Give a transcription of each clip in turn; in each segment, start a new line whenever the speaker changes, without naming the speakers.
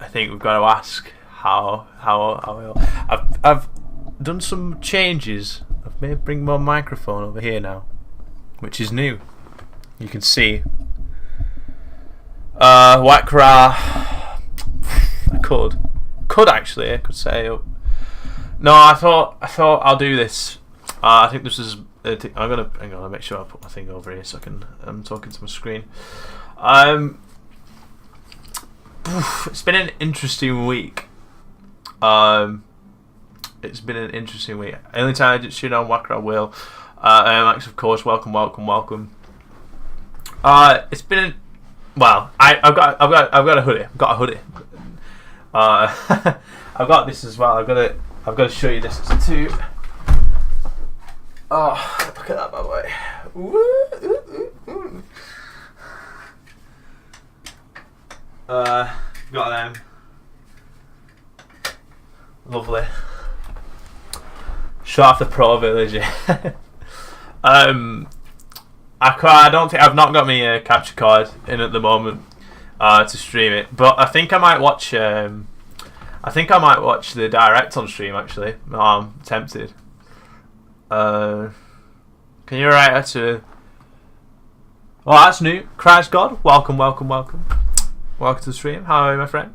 think we've got to ask how I've done some changes. I've made bring more microphone over here now, which is new. You can see. Wakra. I could actually. I could say. No, I thought I'll do this. I think this is. I'm gonna hang on. I'll make sure I put my thing over here so I'm talking to my screen. It's been an interesting week. It's been an interesting week. Any time I just tune on Wacker, I will. Max, of course, welcome. It's been I've got a hoodie. I've got a hoodie. I've got this as well. I've got to show you this too. Oh, look at that, by the way. Got them. Lovely. Show off the pro village. I don't think I've not got my capture card in at the moment to stream it, but I think I might watch. I think I might watch the direct on stream. Actually, I'm tempted. Can you write her to? Well, that's new. Christ God, welcome to the stream. How are you, my friend?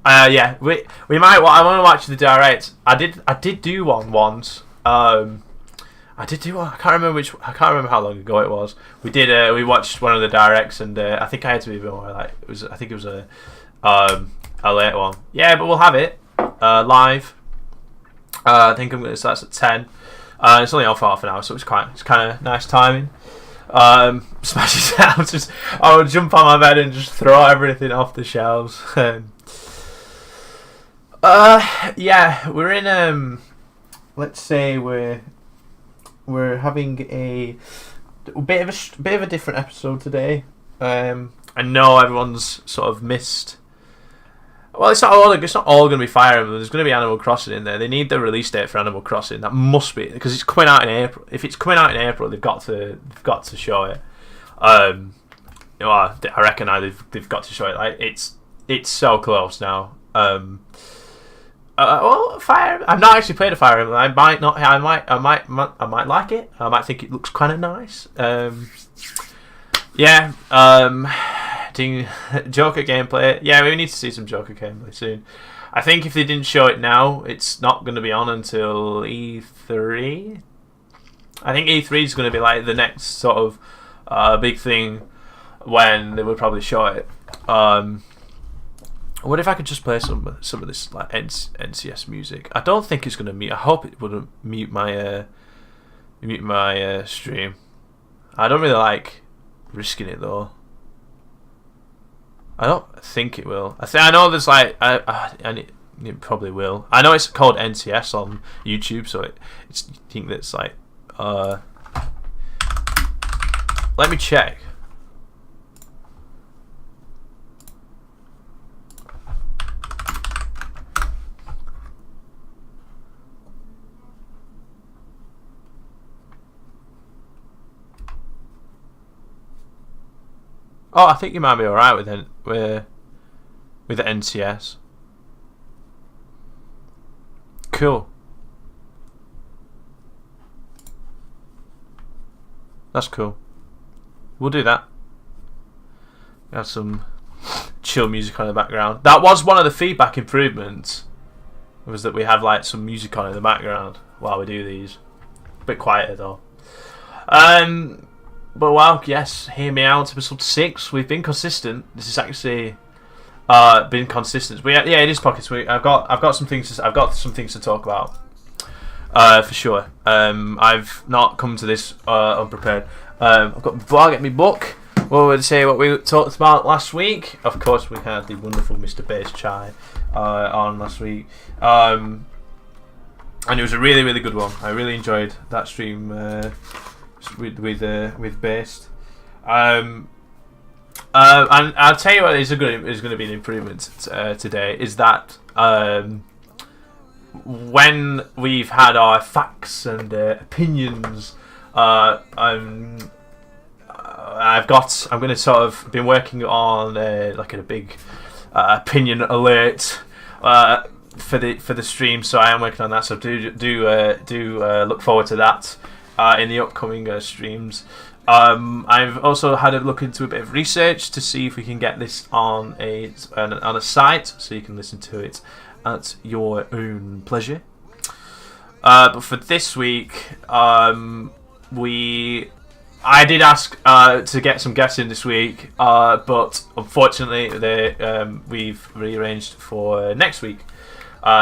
Yeah, we might. I want to watch the direct. I did do one once. I did do one. I can't remember how long ago it was. We did. We watched one of the directs, and I think I had to be more like it was. I think it was a late one. Yeah, but we'll have it live. I think I'm going to start at 10. It's only on for half an hour, so it's kind of nice timing. Smash it down. I would jump on my bed and just throw everything off the shelves. Yeah, we're in let's say we're having a bit of a different episode today. I know everyone's sort of missed. Well, it's not all going to be Fire Emblem. There's going to be Animal Crossing in there. They need the release date for Animal Crossing. That must be because it's coming out in April. If it's coming out in April, they've got to show it. Well, I reckon now they've got to show it. Like it's so close now. Well, Fire. I've not actually played a Fire Emblem. I might not. I might like it. I might think it looks kind of nice. Yeah. Joker gameplay. Yeah, we need to see some Joker gameplay soon. I think if they didn't show it now, it's not going to be on until E3. I think E3 is going to be like the next sort of big thing when they would probably show it. What if I could just play some of this like NCS music? I don't think it's going to mute. I hope it wouldn't mute my stream. I don't really like risking it though. I don't think it will. I know there's like and it probably will. I know it's called NCS on YouTube, so it's I think that's like let me check. Oh, I think you might be alright with the NCS. Cool. That's cool. We'll do that. Have some chill music on in the background. That was one of the feedback improvements. Was that we have like some music on in the background while we do these. A bit quieter though. But well, yes, hear me out. Episode 6. We've been consistent. This is actually been consistent. It is pockets. I've got some things to talk about. For sure. I've not come to this unprepared. Before I get my book, what would say what we talked about last week? Of course, we had the wonderful Mr. Bass Chai on last week, and it was a really, really good one. I really enjoyed that stream. With Based, and I'll tell you what is going to be an improvement today is that when we've had our facts and opinions, I'm going to sort of been working on like a big opinion alert for the stream. So I am working on that. So do look forward to that in the upcoming streams. I've also had a look into a bit of research to see if we can get this on a site, so you can listen to it at your own pleasure. But for this week, I did ask to get some guests in this week, but unfortunately we've rearranged for next week.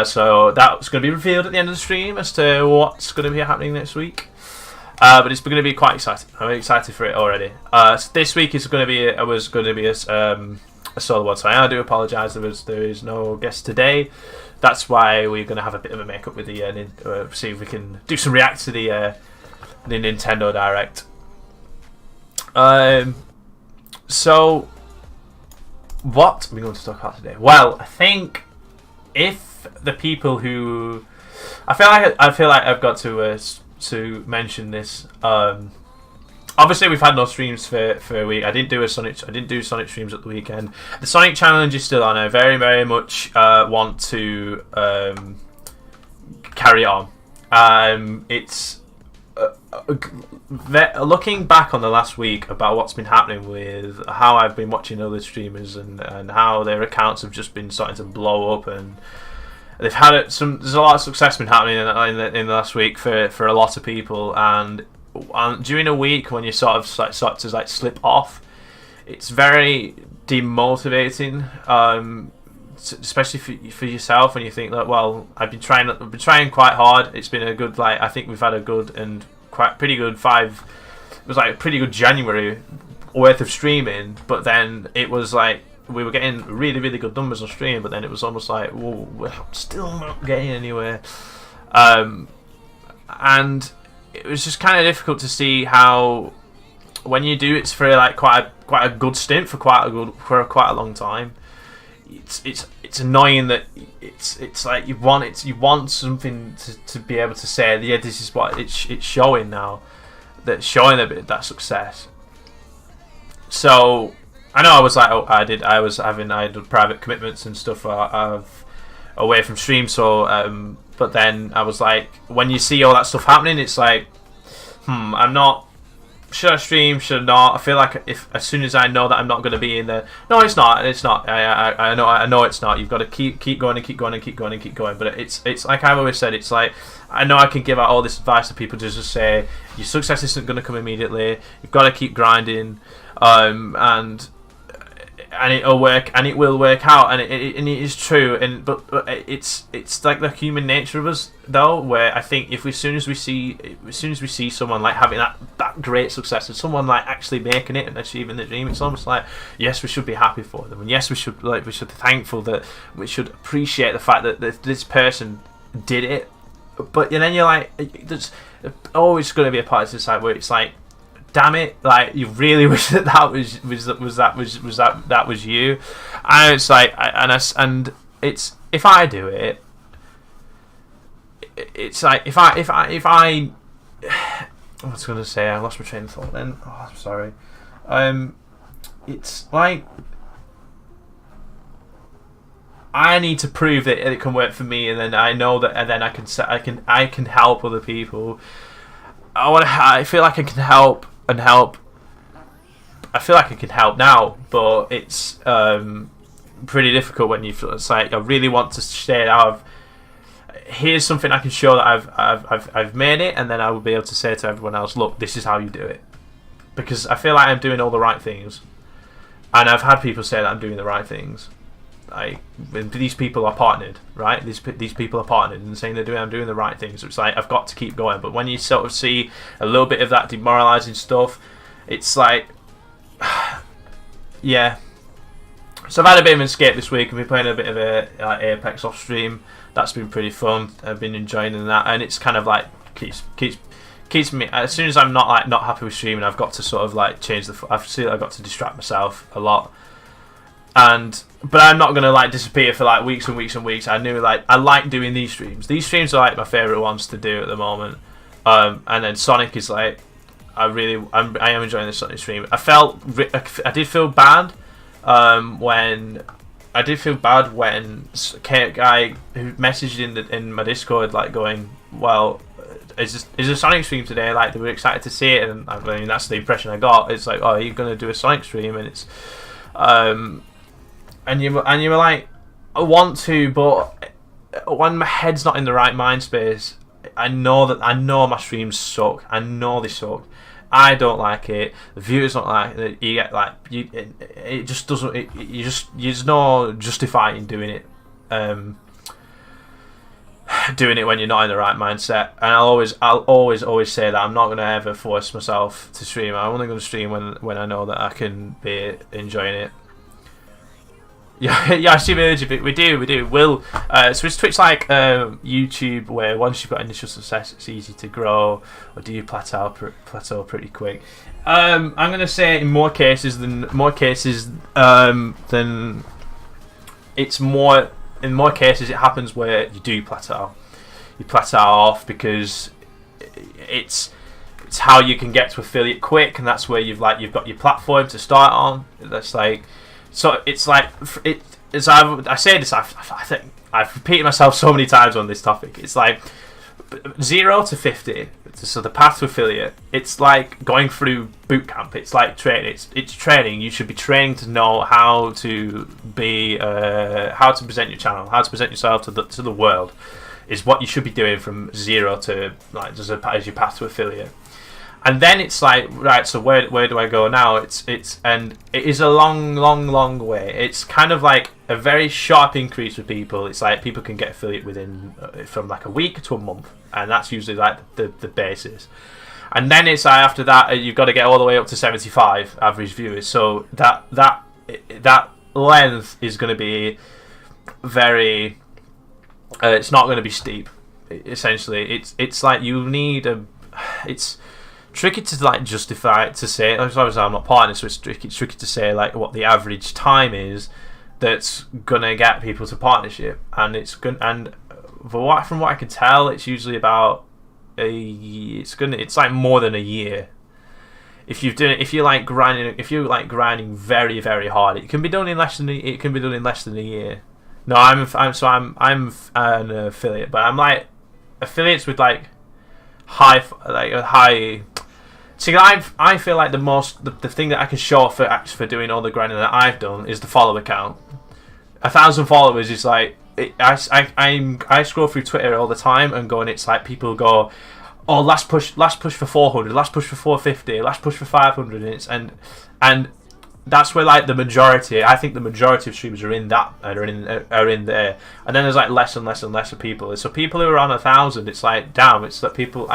So that's going to be revealed at the end of the stream as to what's going to be happening next week. But it's going to be quite exciting. I'm excited for it already. So this week was going to be a solo one. So I do apologise. There is no guest today. That's why we're going to have a bit of a make up with the see if we can do some react to the Nintendo Direct. So what are we going to talk about today? Well, I think if the people who I feel like I've got to mention this. Obviously, we've had no streams for a week. I didn't do Sonic streams at the weekend. The Sonic challenge is still on. I very, very much want to carry on. It's looking back on the last week about what's been happening with how I've been watching other streamers and how their accounts have just been starting to blow up, and they've had there's a lot of success been happening in the last week for a lot of people, and during a week when you start to slip off, it's very demotivating, especially for yourself when you think that, well, I've been trying quite hard. It's been a good, I think we've had a good and pretty good January worth of streaming, but then it was like we were getting really, really good numbers on stream, but then it was almost like, whoa, we're still not getting anywhere. And it was just kind of difficult to see how, when you do it for quite a good stint for quite a long time, it's annoying that it's like you want something to be able to say, yeah, this is what it's showing now, that's showing a bit of that success. So I know I was like, I had private commitments and stuff away from stream. So, but then I was like, when you see all that stuff happening, it's like, I'm not. Should I stream? Should I not? I feel like as soon as I know that I'm not going to be in there, no, it's not. It's not. I know it's not. You've got to keep going and keep going and keep going and keep going. But it's like I've always said. It's like, I know I can give out all this advice to people to just say your success isn't going to come immediately. You've got to keep grinding, and it'll work, and it will work out, and it is true. But it's like the human nature of us, though, where I think as soon as we see someone like having that great success, and someone like actually making it and achieving the dream, it's almost like, yes, we should be happy for them, and yes, we should be thankful, that we should appreciate the fact that this person did it. But then you're like, there's always going to be a part of the side where it's like, damn it! Like, you really wish that was you, and it's like, and it's, if I do it, it's like if I I was gonna say, I lost my train of thought. Then, oh, I'm sorry. It's like I need to prove that it can work for me, and then I know that, and then I can help other people. I feel like I can help. I feel like I can help now, but it's pretty difficult when it's like, I really want to say here's something I can show that I've made it, and then I will be able to say to everyone else, look, this is how you do it, because I feel like I'm doing all the right things, and I've had people say that I'm doing the right things. Like, these people are partnered, right? These people are partnered and saying I'm doing the right things. So it's like, I've got to keep going. But when you sort of see a little bit of that demoralising stuff, it's like, yeah. So I've had a bit of an escape this week. I've been playing a bit of Apex off stream. That's been pretty fun. I've been enjoying that, and it's kind of like keeps me. As soon as I'm not happy with streaming, I've got to sort of like change I've got to distract myself a lot. But I'm not gonna like disappear for like weeks and weeks and weeks. I like doing these streams. These streams are like my favourite ones to do at the moment. And then Sonic is like, I am enjoying this Sonic stream. I did feel bad when I did feel bad when a guy who messaged in my Discord like going, well, is a Sonic stream today? Like, they were excited to see it, and I mean that's the impression I got. It's like, oh, you're gonna do a Sonic stream, and it's and you were like, I want to, but when my head's not in the right mind space, I know my streams suck. I know they suck. I don't like it. The viewers don't like it. You get like it just doesn't. There's no justifying doing it. Doing it when you're not in the right mindset. And I'll always say that I'm not gonna ever force myself to stream. I'm only gonna stream when I know that I can be enjoying it. Yeah, I assume we do. Will so is Twitch like YouTube, where once you've got initial success, it's easy to grow, or do you plateau pretty quick? I'm gonna say in more cases than it's more. In more cases, it happens where you do plateau. You plateau off because it's how you can get to affiliate quick, and that's where you've got your platform to start on. That's like. So it's like I say this. I think I've repeated myself so many times on this topic. It's like 0 to 50. So the path to affiliate. It's like going through boot camp. It's like training. It's training. You should be training to know how to be how to present your channel, how to present yourself to the world. Is what you should be doing from 0 to like as your path to affiliate. And then it's like, right, so where do I go now? And it is a long way. It's kind of like a very sharp increase for people. It's like people can get affiliate within from like a week to a month, and that's usually like the basis. And then it's like after that you've got to get all the way up to 75 average viewers. So that length is going to be very. It's not going to be steep. Essentially, it's like you need it's tricky to like justify it, to say. Obviously I'm not part of this, so it's tricky to say like what the average time is that's gonna get people to partnership, and it's good. And from what I can tell, it's usually about it's like more than a year. If you're like grinding very very hard, it can be done in less than a year. No, I'm an affiliate, but I'm like affiliates with like high. See, I feel like the thing that I can show for doing all the grinding that I've done is the follower count. 1,000 followers is like I scroll through Twitter all the time and going. It's like people go, oh, last push for 400, last push for 450, last push for 500, and that's where like the majority. I think the majority of streamers are in there, and then there's like less and less of people. So people who are on 1,000, it's like damn. It's that people.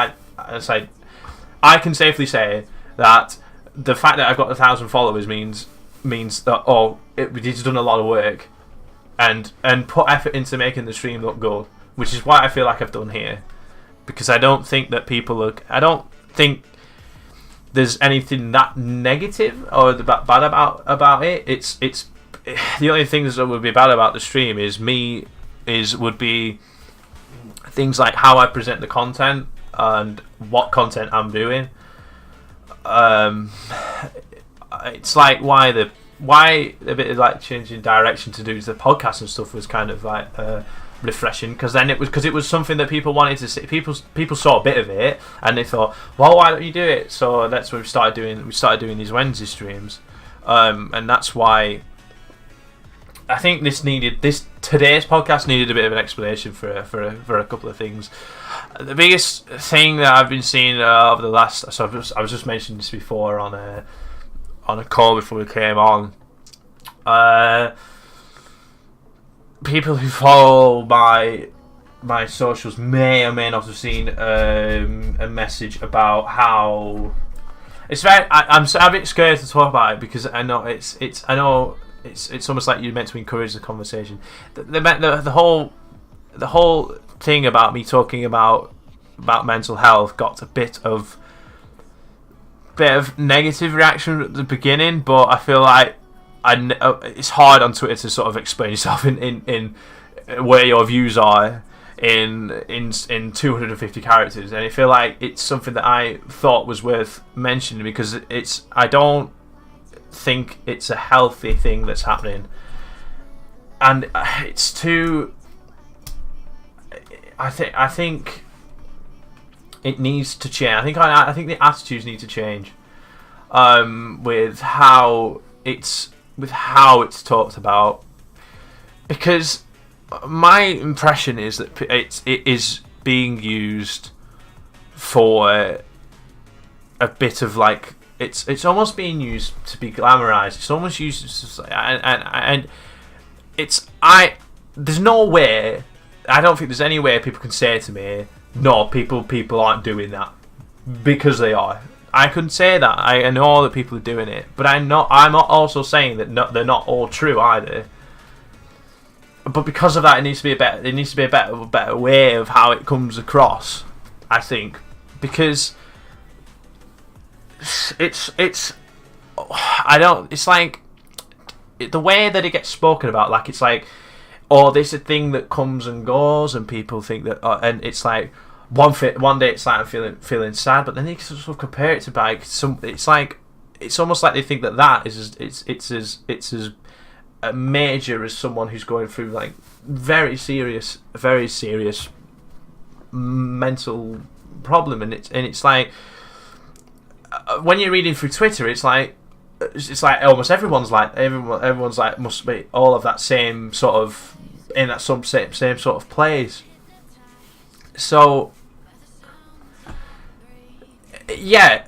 It's like I can safely say that the fact that I've got 1,000 followers means that he's done a lot of work and put effort into making the stream look good, which is what I feel like I've done here, because I don't think that I don't think there's anything that negative or bad about it. It's the only things that would be bad about the stream would be things like how I present the content and what content I'm doing. It's like why a bit of like changing direction to do the podcast and stuff was kind of like refreshing, because it was something that people wanted to see. People saw a bit of it and they thought, well, why don't you do it? So that's what we started doing these Wednesday streams, and that's why I think today's podcast needed a bit of an explanation for a couple of things. The biggest thing that I've been seeing over the last, so I was just mentioning this before on a call before we came on. People who follow my socials may or may not have seen a message about how it's very. I'm a bit scared to talk about it because I know it's almost like you're meant to encourage the conversation. The whole thing about me talking about mental health got a bit of negative reaction at the beginning, but I feel like it's hard on Twitter to sort of explain yourself in where your views are in 250 characters, and I feel like it's something that I thought was worth mentioning, because I don't think it's a healthy thing that's happening. and it's too. I think it needs to change. I think the attitudes need to change. With how it's talked about, because my impression is that it is being used for a bit of like it's almost being used to be glamorized. It's almost used and there's no way, I don't think there's any way people can say to me, no, people aren't doing that, because they are. I couldn't say that. I know that people are doing it, but I'm not also saying that they're not all true either. But because of that, it needs to be a better way of how it comes across, I think, because it's like the way that it gets spoken about, like it's like, oh, this is a thing that comes and goes, and people think that, and it's like one day it's like I'm feeling sad, but then they sort of compare it to like some. It's like it's almost like they think that it's as major as someone who's going through like very serious mental problem, and it's like when you're reading through Twitter, it's like almost everyone's like must be all of that same sort of in that same sort of place. So yeah,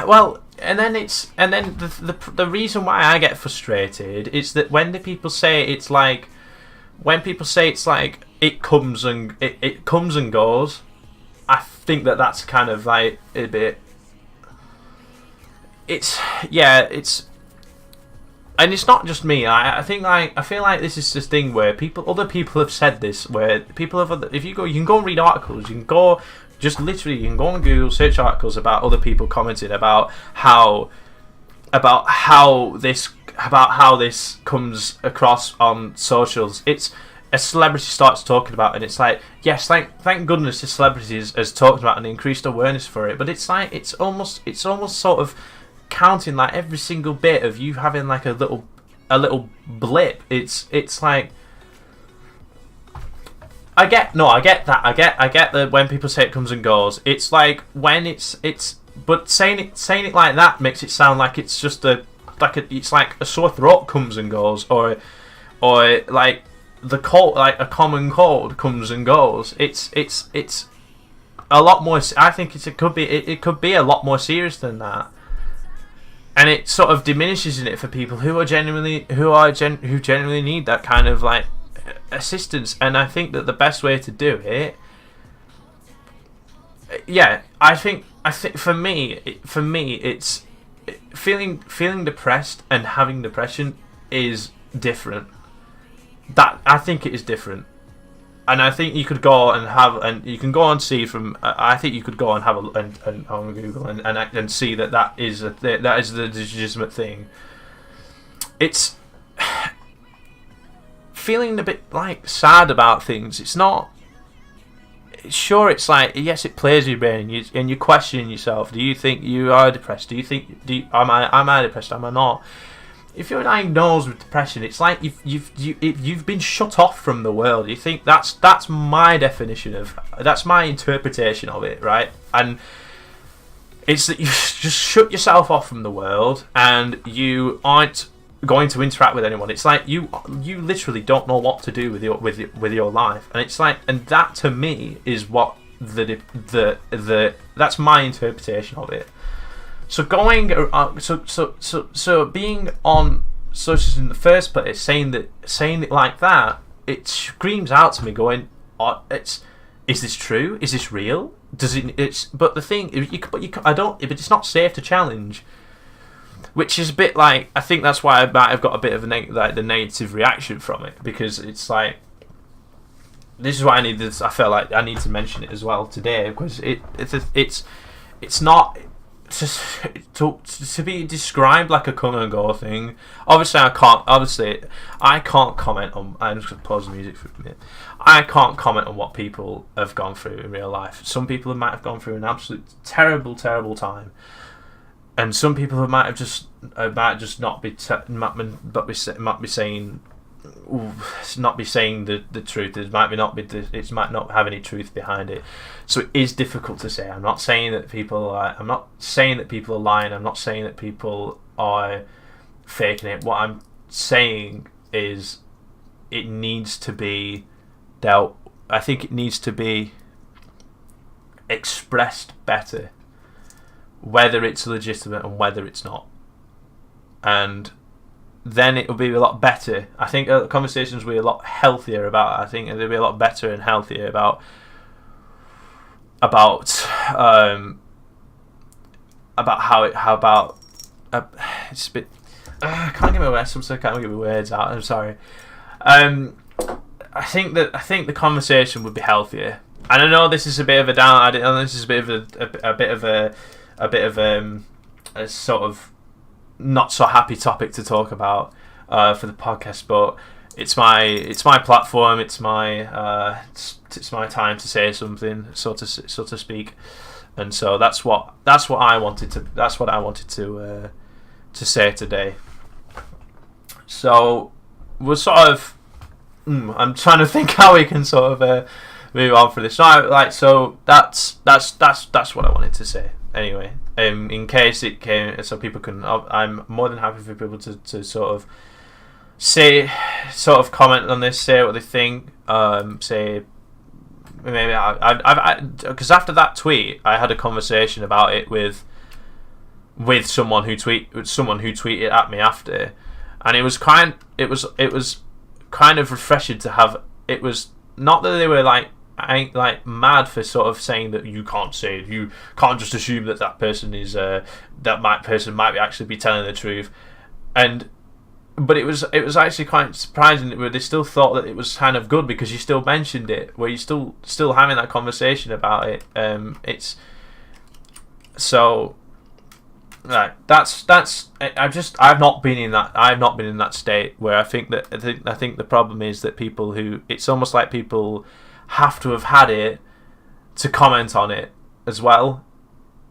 well, and then the reason why I get frustrated is that when people say it's like it comes and goes, I think that's kind of like a bit. And it's not just me. I feel like this is this thing where other people have said this. Where people have, you can go and read articles. You can go on Google, search articles about other people commenting about how this comes across on socials. It's a celebrity starts talking about it, and it's like, yes, thank goodness the celebrity has talked about and increased awareness for it. But it's like it's almost sort of counting like every single bit of you having like a little blip. It's like I get that. I get that when people say it comes and goes. It's like when but saying it like that makes it sound like it's just it's like a sore throat comes and goes, or like the cold, like a common cold comes and goes. It's a lot more. I think it could be a lot more serious than that. And it sort of diminishes in it for people who genuinely need that kind of like assistance. And I think that the best way to do it, I think for me, it's feeling depressed and having depression is different. That I think it is different. And I think you could go and you can go and see from. I think you could go and have on Google and see that is the legitimate thing. It's feeling a bit like sad about things. It's not. Sure, it's like, yes, it plays with your brain, and you're questioning yourself. Do you think you are depressed? Am I depressed? Am I not? If you're diagnosed with depression, it's like you've been shut off from the world. You think that's my definition that's my interpretation of it, right? And it's that you just shut yourself off from the world, and you aren't going to interact with anyone. It's like you literally don't know what to do with your life, and it's like, and that to me is what that's my interpretation of it. So so being on socials in the first place, saying it like that, it screams out to me, going, is this true? Is this real? But the thing, but it's not safe to challenge, which is a bit like, I think that's why I might have got a bit of the negative reaction from it, because it's like, this is why I felt like I need to mention it as well today, because it's not. To be described like a come and go thing. Obviously I can't comment on. I'm just gonna pause the music for a minute. I can't comment on what people have gone through in real life. Some people might have gone through an absolute terrible time, and some people might just not be saying not be saying the truth. It might not have any truth behind it. So it is difficult to say. I'm not saying that people are lying. I'm not saying that people are faking it. What I'm saying is it needs to be dealt. I think it needs to be expressed better, whether it's legitimate and whether it's not, and then it'll be a lot better. I think conversations will be a lot healthier about it. I think they'll be a lot better and healthier about it's a bit. I can't give my words. I can't give my words out. I'm sorry. I think the conversation would be healthier. And I know this is a bit of a down. I know this is a bit of a sort of not so happy topic to talk about for the podcast, but it's my platform. It's my time to say something, so to speak. And so that's what I wanted to say today. So we're sort of. I'm trying to think how we can sort of move on for this. So that's what I wanted to say. Anyway, in case it came, so people can. I'm more than happy for people to sort of comment on this, say what they think. Say maybe because after that tweet, I had a conversation about it with someone who tweeted at me after, and it was kind of refreshing to have. It was not that they were like mad for sort of saying that you can't just assume that person is person might actually be telling the truth, but it was actually quite surprising that they still thought that it was kind of good because you still mentioned it, where you still having that conversation about it. It's so. Right, I've not been in that state where I think the problem is that it's almost like people have to have had it to comment on it as well.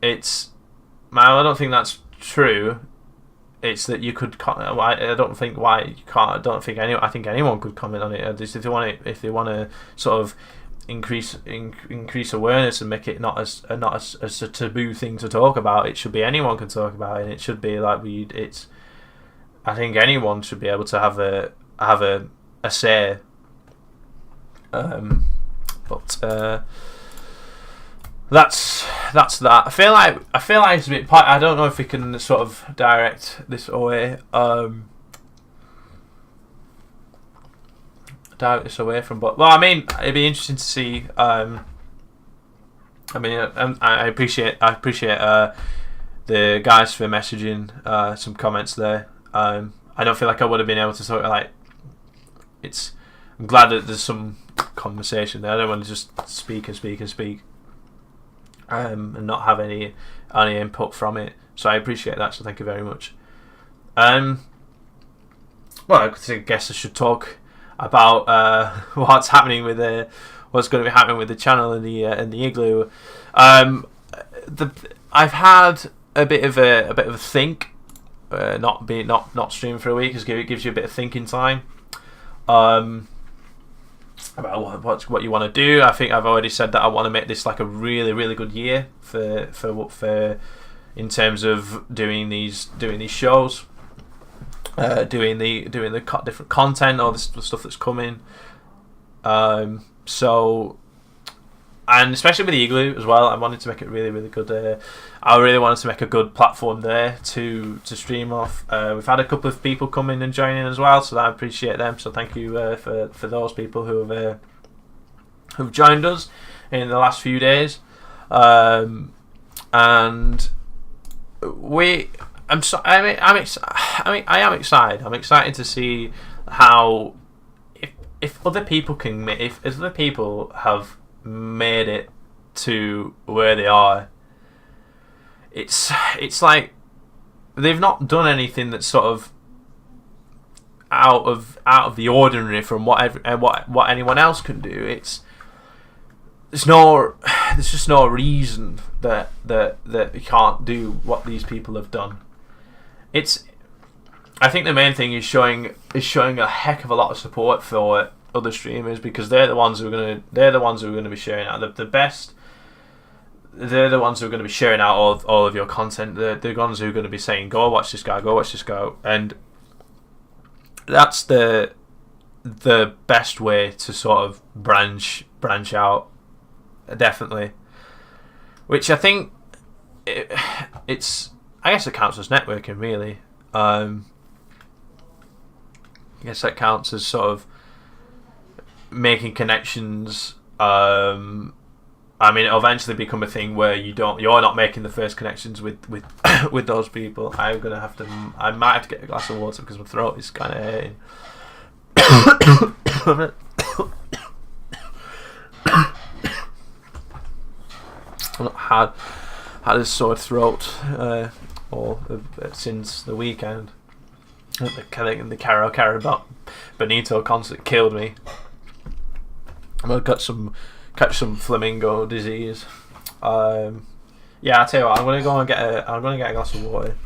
I don't think that's true. It's that you could. I don't think why you can't. I think anyone could comment on it. If they want to sort of increase awareness and make it not as a taboo thing to talk about. It should be anyone can talk about it, and it should be like I think anyone should be able to have a say. But that's that. I feel like it's a bit. I don't know if we can sort of direct this away. Doubt this away from, but well, I mean, it'd be interesting to see. I appreciate the guys for messaging some comments there. I don't feel like I would have been able to sort of like. I'm glad that there's some conversation there. I don't want to just speak, and not have any input from it. So I appreciate that. So thank you very much. Well, I guess I should talk about what's happening with what's going to be happening with the channel and the igloo. I've had a bit of a think. Not streaming for a week, because it gives you a bit of thinking time. About what you want to do. I think I've already said that I want to make this like a really, really good year for in terms of doing these shows. Doing the different content, all the stuff that's coming. So, and especially with the igloo as well, I wanted to make it really, really good. I really wanted to make a good platform there to stream off. We've had a couple of people come in and join in as well, so I appreciate them. So thank you for those people who've joined us in the last few days. And I am excited. I'm excited to see how if other people if other people have made it to where they are. It's like they've not done anything that's sort of out of the ordinary from what anyone else can do. There's just no reason that you can't do what these people have done. It's I think the main thing is showing a heck of a lot of support for other streamers, because they're the ones who are gonna be sharing out the best. They're the ones who are going to be sharing out all of your content. They're the ones who are going to be saying, "Go watch this guy, go watch this guy," and that's the best way to sort of branch out, definitely. Which I think it's I guess it counts as networking, really. I guess that counts as sort of making connections. I mean, it'll eventually become a thing where you're not making the first connections with with those people. I might have to get a glass of water because my throat is kind of hurting. I've not had a sore throat since the weekend. The Caro Benito concert killed me. I've got catch some flamingo disease. Yeah, I'll tell you what. I'm gonna get a glass of water.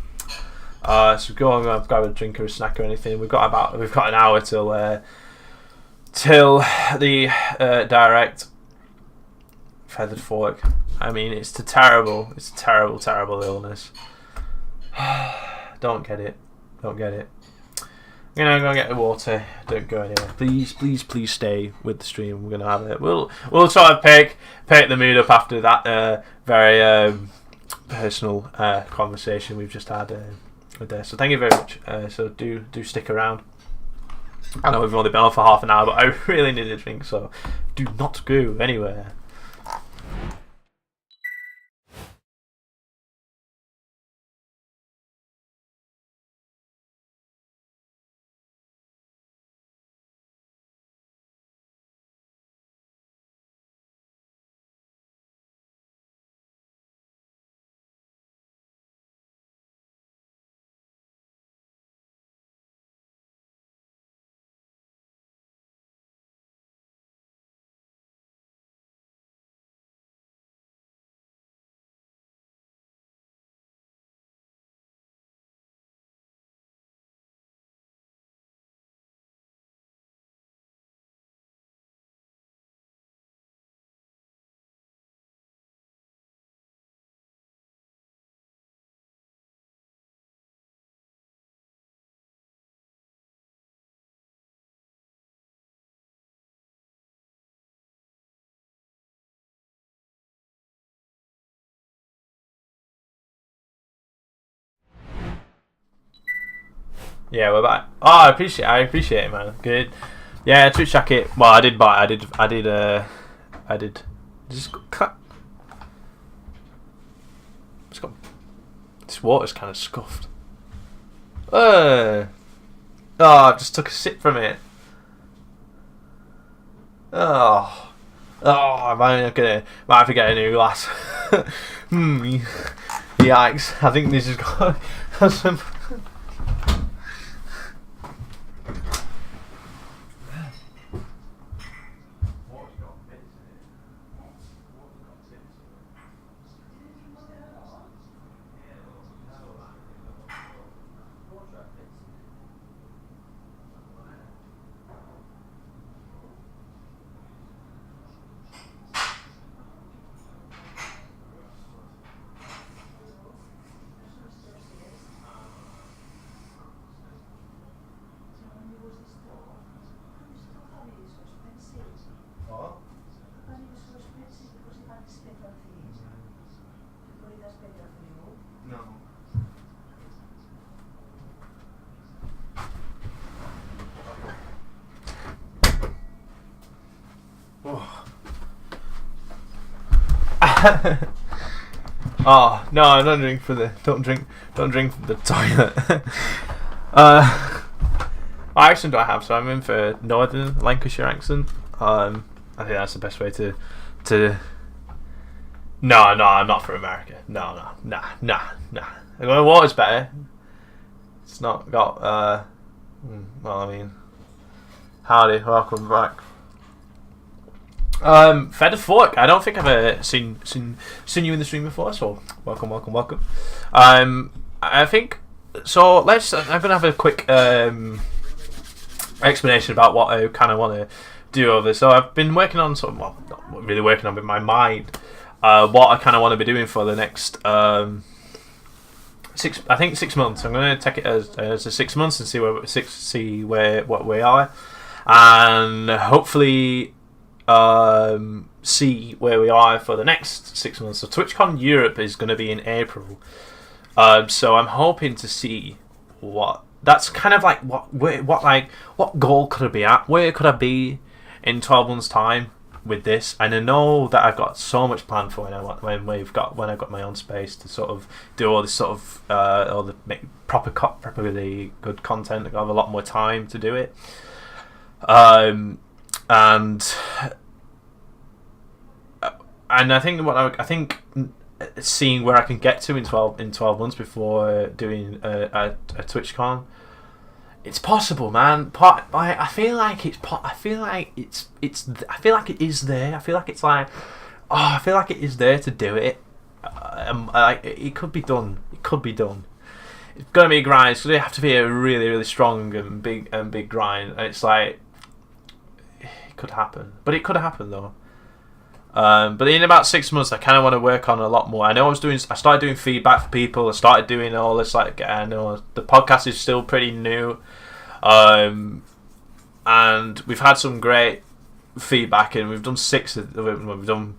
So go on, grab a drink or a snack or anything. We've got an hour till the direct feathered fork. I mean, it's a terrible illness. Don't get it. I'm gonna go get the water. Don't go anywhere. Please stay with the stream. We're gonna have it. We'll sort of pick the mood up after that very personal conversation we've just had with there. So thank you very much. So do stick around. I know we've only been on for half an hour, but I really need a drink. So do not go anywhere. Yeah, we're back. Oh, I appreciate it, man. Good. Yeah, Twitch jacket. Well, I did. Just cut. This water's kind of scuffed. Oh, I just took a sip from it. Oh, I might have to get a new glass. Yikes! I think this has got some. Oh no! I don't drink from the toilet. What accent do I have? So I'm in for Northern Lancashire accent. I think that's the best way to. No, I'm not from America. No. The water's better. It's not got. Well, I mean, howdy, welcome back. Feather Fork. I don't think I've seen you in the stream before, so welcome. I think So I'm gonna have a quick explanation about what I kind of want to do over this. So I've been working on not really working on with my mind, what I kind of want to be doing for the next 6 months. I'm going to take it as a 6 months and see what we are, and hopefully see where we are for the next 6 months. So TwitchCon Europe is going to be in April. So I'm hoping to see what that's kind of like what goal could I be at? Where could I be in 12 months' time with this? And I know that I've got so much planned for when I've got my own space to sort of do all this sort of all the make properly good content. I have a lot more time to do it. And I think seeing where I can get to in 12 months before doing a TwitchCon, it's possible, man. I feel like it is there. I feel like it's like, I feel like it is there to do it. It could be done. It could be done. It's gonna be a grind. It's gonna have to be a really, really strong and big grind. And it's like, it could happen, but it could happen though. But in about 6 months, I kind of want to work on a lot more. I know I started doing feedback for people. I started doing all this, like, I know the podcast is still pretty new, and we've had some great feedback, and we've done 6 of them.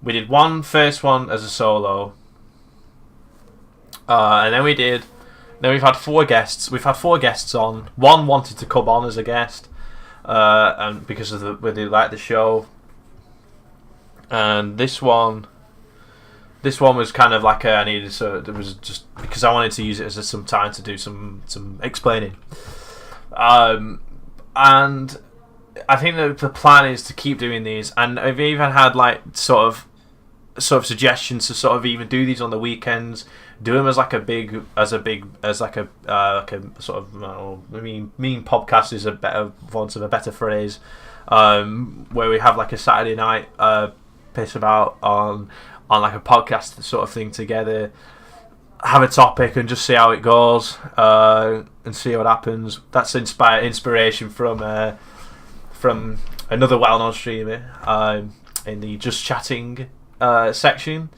We did first one as a solo, and then we've had 4 guests. We've had 4 guests on. One wanted to come on as a guest, and because of they liked the show. And this one was kind of like I needed, so it was just because I wanted to use it as some time to do some explaining. And I think that the plan is to keep doing these, and I've even had like sort of suggestions to sort of even do these on the weekends, do them as like a sort of, I mean podcast is a better, want of a better phrase, where we have like a Saturday night piss about on like a podcast sort of thing together, have a topic and just see how it goes, and see what happens. That's inspiration from another well-known streamer in the Just Chatting section.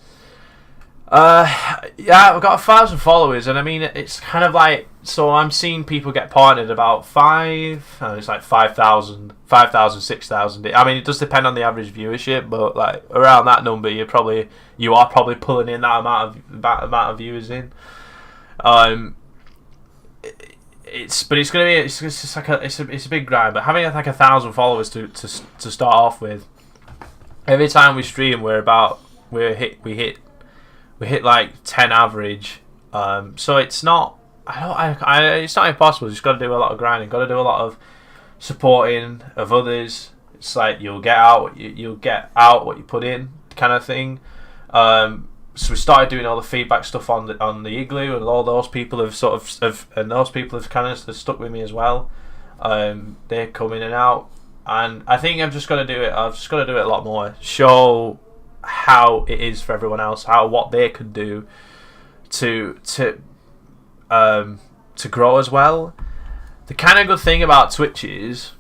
Yeah, I've got 1,000 followers, and I mean it's kind of like, so I'm seeing people get partnered about it's like 5,000, 6,000. I mean, it does depend on the average viewership, but like around that number, you are probably pulling in that amount of viewers in. It's a big grind, but having like 1,000 followers to start off with, every time we stream, we hit like 10 average. So it's not. It's not impossible. You just got to do a lot of grinding. Got to do a lot of supporting of others. It's like you'll get out what you put in, kind of thing. So we started doing all the feedback stuff on the Igloo, and all those people have kind of stuck with me as well. They come in and out, and I think I've just got to do it. I've just got to do it a lot more. Show how it is for everyone else, what they could do to grow as well. The kind of good thing about Twitch is,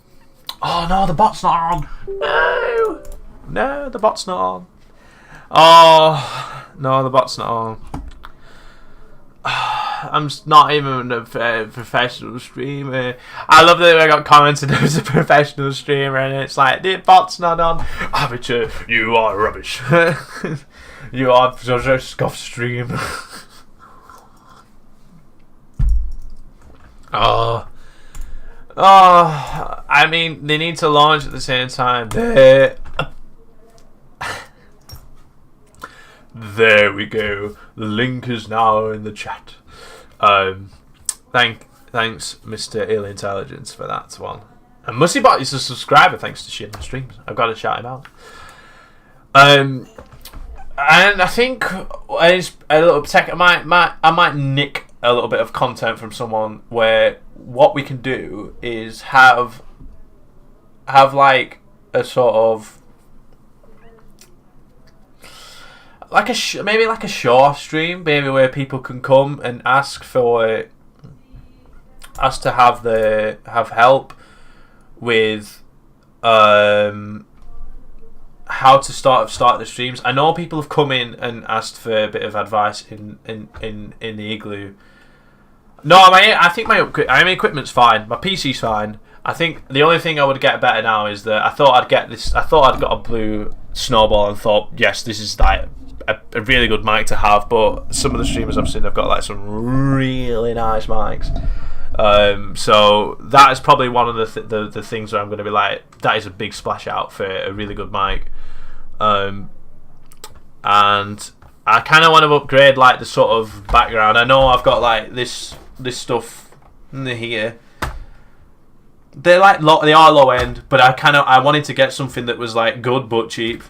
oh no, the bot's not on. No, the bot's not on. Oh no, the bot's not on. I'm not even a professional streamer. I love that I got commented as a professional streamer, and it's like, the bot's not on. Amateur, you are rubbish. You are just a scuff streamer. Oh, I mean, they need to launch at the same time. There we go. The link is now in the chat. Thanks, Mr. Ill Intelligence, for that one. And Mussybot is a subscriber thanks to shit on streams. I've got to shout him out. And I think it's a little tech. I might nick a little bit of content from someone, where what we can do is have like a sort of like maybe like a short stream, maybe where people can come and ask for asked to have help with how to start the streams. I know people have come in and asked for a bit of advice in the Igloo. No, I think my equipment's fine. My PC's fine. I think the only thing I would get better now is that I thought I'd got a blue snowball and thought, yes, this is like a really good mic to have. But some of the streamers I've seen have got like some really nice mics. So that is probably one of the things where I'm going to be like, that is a big splash out for a really good mic. And I kind of want to upgrade like the sort of background. I know I've got like this stuff here. They're like they are low end, but I wanted to get something that was like good but cheap.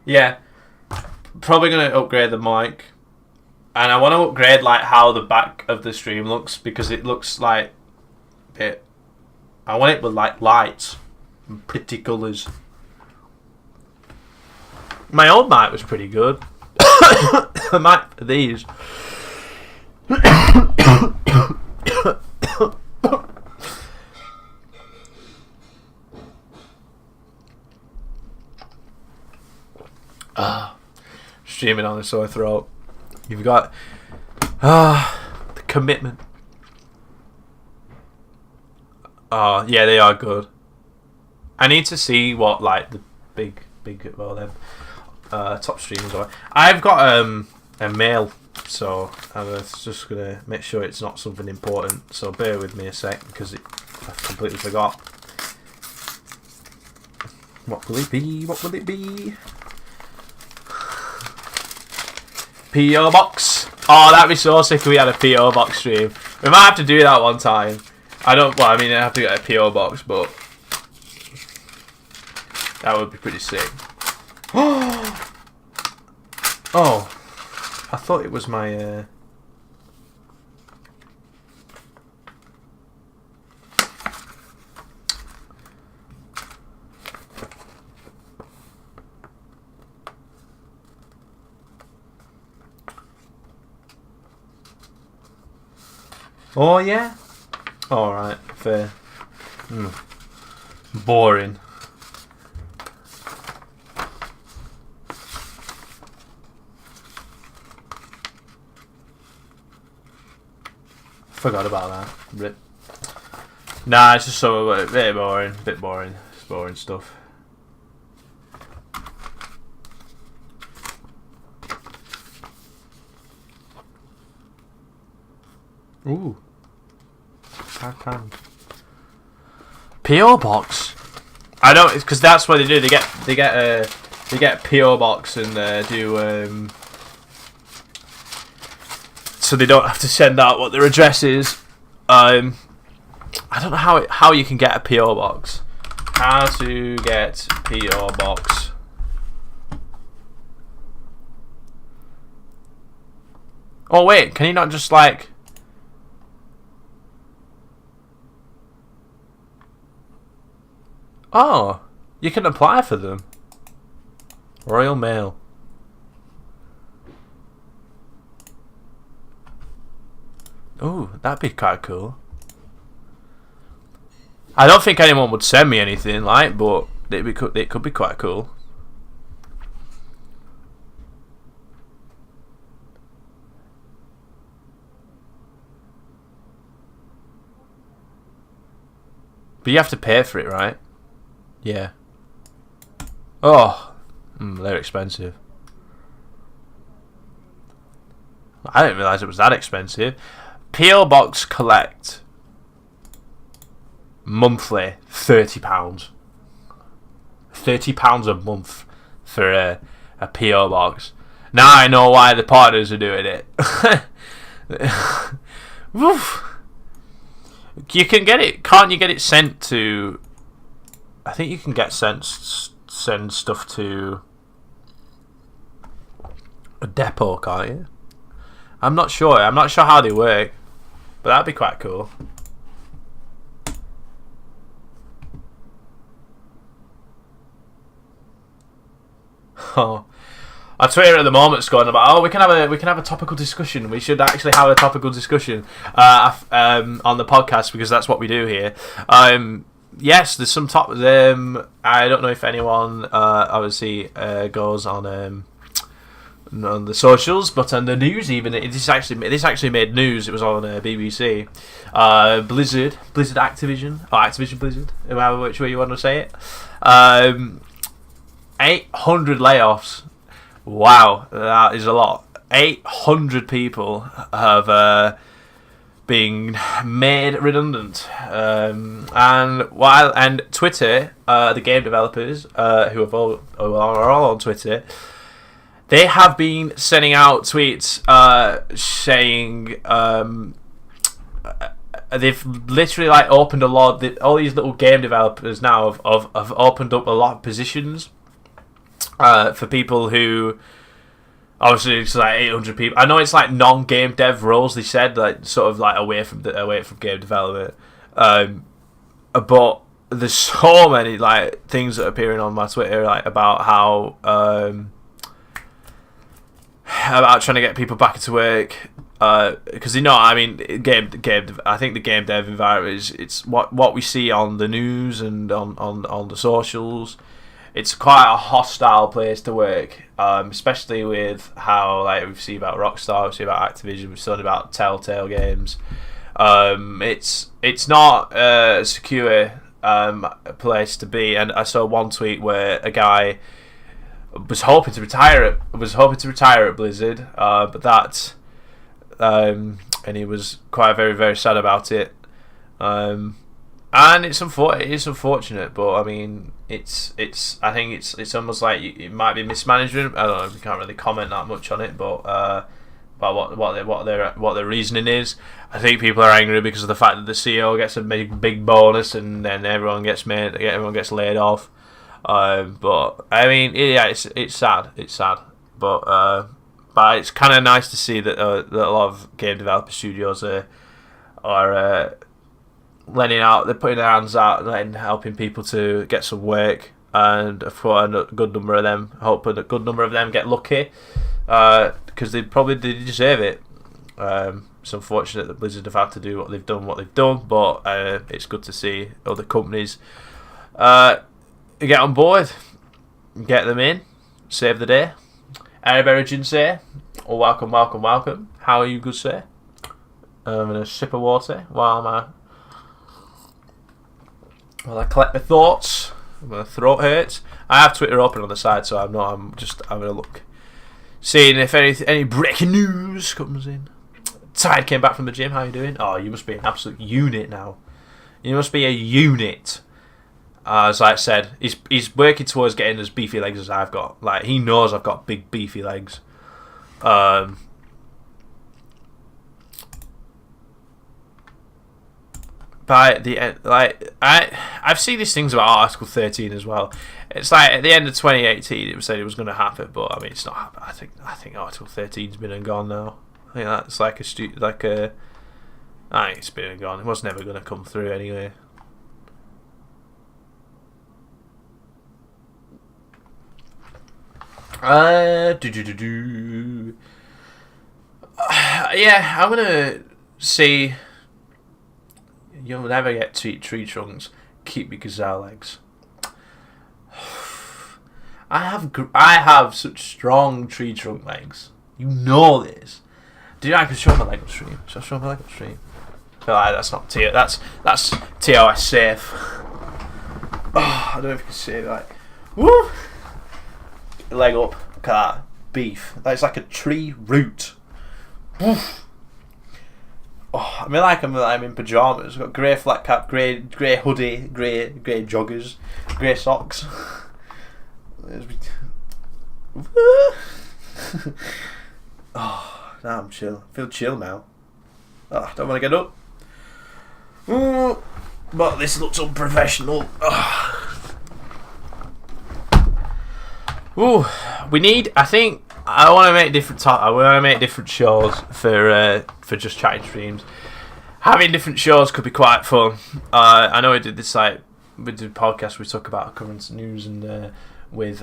Yeah, probably gonna upgrade the mic, and I want to upgrade like how the back of the stream looks, because it looks like it. I want it with like lights and pretty colours. My old mic was pretty good. The mic for these. Streaming on a sore throat. You've got the commitment. Oh yeah, they are good. I need to see what like the big well them top streamers are. I've got a mail, so I was just gonna make sure it's not something important. So bear with me a sec, because I've completely forgot. What will it be? What will it be? PO box. Oh, that'd be so sick if we had a PO box stream. We might have to do that one time. I have to get a PO box, but that would be pretty sick. Oh, I thought it was my. Oh yeah. All right, fair. Boring. Forgot about that. Rip. Nah, it's just so a bit boring. It's boring stuff. Ooh. I can. PO box. I know, it's because that's what they do. They get a PO box and do so they don't have to send out what their address is. I don't know how you can get a PO box. How to get PO box. Oh wait, can you not just like? Oh, you can apply for them. Royal Mail. Oh, that'd be quite cool. I don't think anyone would send me anything, like, but it could be quite cool. But you have to pay for it, right? Yeah. Oh, they're expensive. I didn't realise it was that expensive. PO Box Collect. Monthly, £30. £30 a month for a PO Box. Now I know why the partners are doing it. You can get it. Can't you get it sent to? I think you can get send stuff to a depot, can't you? I'm not sure. I'm not sure how they work, but that'd be quite cool. Oh, Our Twitter at the moment is going about, we can have a topical discussion. We should actually have a topical discussion on the podcast, because that's what we do here. Yes, there's some top. I don't know if anyone obviously goes on the socials, but on the news even. This actually made news. It was on BBC. Blizzard Activision, or Activision Blizzard, however which way you want to say it. 800 layoffs. Wow, that is a lot. 800 people have been made redundant. And Twitter, the game developers who are all on Twitter, they have been sending out tweets saying they've literally opened a lot. All these little game developers now have opened up a lot of positions for people who, obviously it's 800 people. I know it's non-game dev roles. They said sort of away from game development, but there's so many things that are appearing on my Twitter about how about trying to get people back into work, because I think the game dev environment it's what we see on the news and on the socials. It's quite a hostile place to work, especially with how we've seen about Rockstar, we've seen about Activision, we've seen about Telltale Games. It's not a secure place to be, and I saw one tweet where a guy was hoping to retire at Blizzard, but that and he was quite very, very sad about it. And it's unfortunate, but I mean, I think it's almost like it might be mismanagement. I don't know. We can't really comment that much on it, but about what their reasoning is. I think people are angry because of the fact that the CEO gets a big bonus, and then everyone gets laid off. But I mean, yeah, it's sad. It's sad, but it's kind of nice to see that a lot of game developer studios are lending out. They're putting their hands out and helping people to get some work, and for a good number of them, hoping a good number of them get lucky, because they deserve it. It's unfortunate that Blizzard have had to do what they've done, but it's good to see other companies get on board, get them in, save the day. Everybody say, welcome. How are you, good sir? I'm gonna sip of water while I collect my thoughts. My throat hurts. I have Twitter open on the side, so I'm just having a look, seeing if any breaking news comes in. Tide came back from the gym. How you doing? Oh, you must be an absolute unit now. You must be a unit. As I said, he's working towards getting as beefy legs as I've got. He knows I've got big beefy legs. By the end, I've seen these things about Article 13 as well. It's at the end of 2018, it was said it was going to happen, but I mean, it's not happened. I think Article 13's been and gone now. I think that's I think it's been and gone. It was never going to come through anyway. Yeah, I'm gonna say you'll never get tree trunks. Keep your gazelle legs. I have such strong tree trunk legs. You know this. Do you know I can show my leg on stream? Shall I show my leg on stream? That's not TOS. That's TOS safe. Oh, I don't know if you can see it. Woo! Leg up. Look at that. Beef. That's like a tree root. Oof. Oh, I mean, I'm in pajamas. I've got grey flat cap, grey hoodie, grey joggers, grey socks. Oh, now I'm chill. I feel chill now. Oh, don't want to get up. Ooh, but this looks unprofessional. Ooh, we need. I think I want to make different shows for just chatting streams. Having different shows could be quite fun. I know we did this we did a podcast. We talk about current news and with